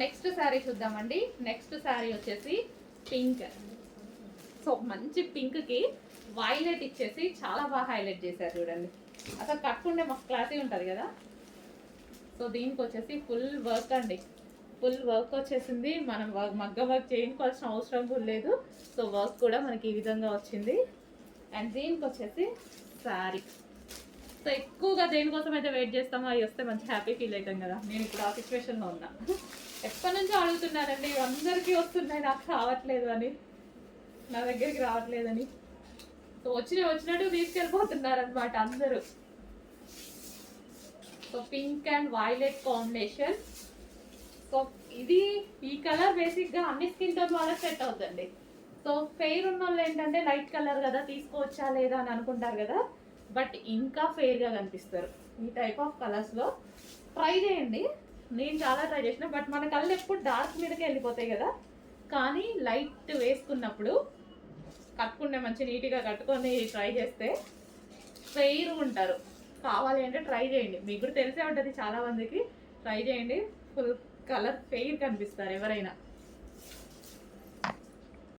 Next sari చూద్దామండి. Next sari వచ్చేసి pink. So మంచి పింక్కి వైలెట్ ఇచ్చేసి చాలా బాగా హైలైట్ చేశారు చూడండి. అసలు కట్టుకుంటే మస్తు క్లాసీ ఉంటుంది కదా. సో దీనికి వచ్చేసి ఫుల్ వర్క్ అండి, ఫుల్ వర్క్ వచ్చేసింది. మనం మగ్గ వర్క్ చేయించుకోవాల్సిన అవసరం కూడా లేదు. సో వర్క్ కూడా మనకి ఈ విధంగా వచ్చింది. అండ్ దీనికి వచ్చేసి శారీ. సో ఎక్కువగా దేనికోసం అయితే వెయిట్ చేస్తామో అవి వస్తే మంచి హ్యాపీ ఫీల్ అవుతాం కదా. నేను ఇప్పుడు ఆ సిచ్యువేషన్లో ఉన్నా. ఎప్పటి నుంచో అడుగుతున్నానండి, అందరికీ వస్తున్నాయి, నాకు రావట్లేదు అని, నా దగ్గరికి రావట్లేదని. సో వచ్చినట్టు తీసుకెళ్ళిపోతున్నారనమాట అందరూ. So pink and violet combination. So ఇది ఈ కలర్ బేసిక్గా అన్ని స్కిన్ టోన్ వాళ్ళకి సెట్ అవుతుంది. సో ఫెయిర్ ఉన్న వాళ్ళు ఏంటంటే లైట్ కలర్ కదా తీసుకోవచ్చా లేదా అని అనుకుంటారు కదా, బట్ ఇంకా ఫెయిర్గా కనిపిస్తారు ఈ టైప్ ఆఫ్ కలర్స్లో. ట్రై చేయండి, నేను చాలా ట్రై చేసిన, బట్ మన కళ్ళు ఎప్పుడు డార్క్ మీదకే వెళ్ళిపోతాయి కదా. కానీ లైట్ వేసుకున్నప్పుడు కట్టుకుంటే మంచి నీట్గా కట్టుకొని ట్రై చేస్తే ఫెయిర్ ఉంటారు. కావాలి అంటే ట్రై చేయండి, మీకు కూడా తెలిసే ఉంటుంది చాలామందికి. ట్రై చేయండి, ఫుల్ కలర్ ఫెయిర్ కనిపిస్తారు ఎవరైనా.